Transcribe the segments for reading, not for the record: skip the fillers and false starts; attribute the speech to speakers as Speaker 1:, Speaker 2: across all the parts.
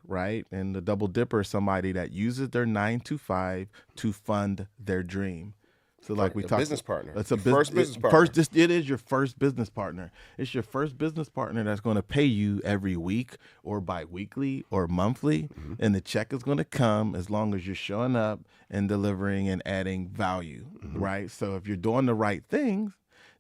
Speaker 1: right? And the double dipper is somebody that uses their 9 to 5 to fund their dream. So like we
Speaker 2: A
Speaker 1: talked,
Speaker 2: business partner.
Speaker 1: it's a
Speaker 2: First business partner.
Speaker 1: It is your first business partner. It's your first business partner that's going to pay you every week or bi-weekly or monthly, and the check is going to come as long as you're showing up and delivering and adding value, right? So if you're doing the right things,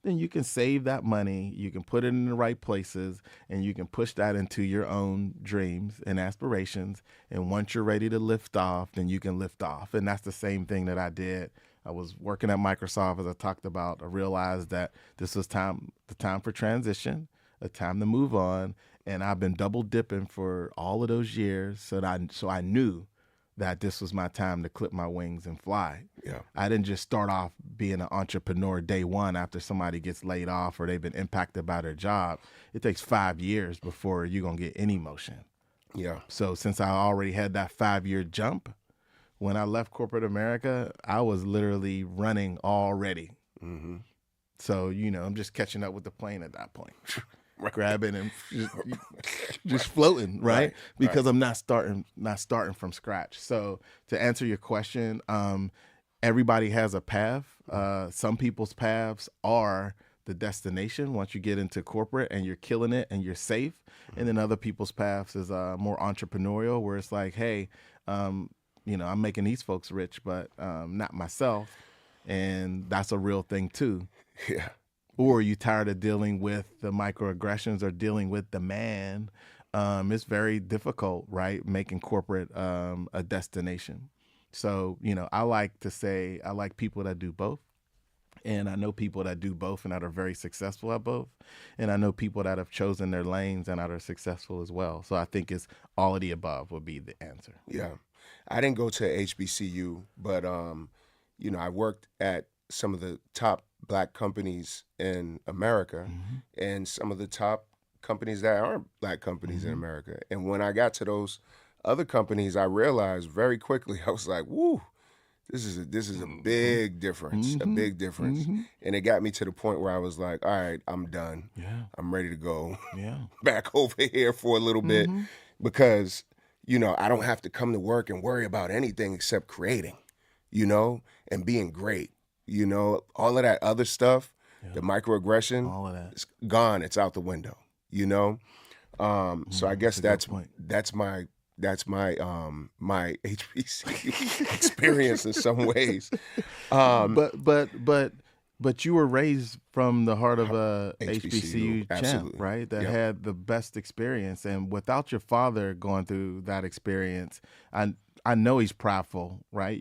Speaker 1: then you can save that money, you can put it in the right places, and you can push that into your own dreams and aspirations. And once you're ready to lift off, then you can lift off. And that's the same thing that I did. I was working at Microsoft, as I talked about. I realized that this was the time for transition, a time to move on. And I've been double dipping for all of those years. So I knew that this was my time to clip my wings and fly.
Speaker 2: Yeah.
Speaker 1: I didn't just start off being an entrepreneur day one after somebody gets laid off or they've been impacted by their job. It takes 5 years before you're going to get any motion.
Speaker 2: Yeah.
Speaker 1: So since I already had that 5-year jump, when I left corporate America, I was literally running already. So, I'm just catching up with the plane at that point. Grabbing and just floating, right? Because I'm not starting from scratch. So to answer your question, everybody has a path. Some people's paths are the destination once you get into corporate and you're killing it and you're safe. And then other people's paths is more entrepreneurial, where it's like, hey, I'm making these folks rich, but not myself. And that's a real thing too.
Speaker 2: Yeah.
Speaker 1: Or are you tired of dealing with the microaggressions or dealing with the man? It's very difficult, right? Making corporate a destination. So, I like to say I like people that do both. And I know people that do both and that are very successful at both. And I know people that have chosen their lanes and that are successful as well. So I think it's all of the above would be the answer.
Speaker 2: Yeah. I didn't go to HBCU, but, I worked at some of the top Black companies in America and some of the top companies that aren't Black companies in America. And when I got to those other companies, I realized very quickly, I was like, woo, this is a big difference, a big difference. And it got me to the point where I was like, all right, I'm done.
Speaker 1: Yeah.
Speaker 2: I'm ready to go
Speaker 1: Yeah.
Speaker 2: back over here for a little bit because, I don't have to come to work and worry about anything except creating, and being great. All of that other stuff, the microaggression,
Speaker 1: All of that.
Speaker 2: it's gone. It's out the window. So I guess that's my my HBCU experience in some ways.
Speaker 1: But you were raised from the heart of a HBCU champ,
Speaker 2: absolutely.
Speaker 1: right? That
Speaker 2: Yep.
Speaker 1: had the best experience, and without your father going through that experience, I know he's prideful, right?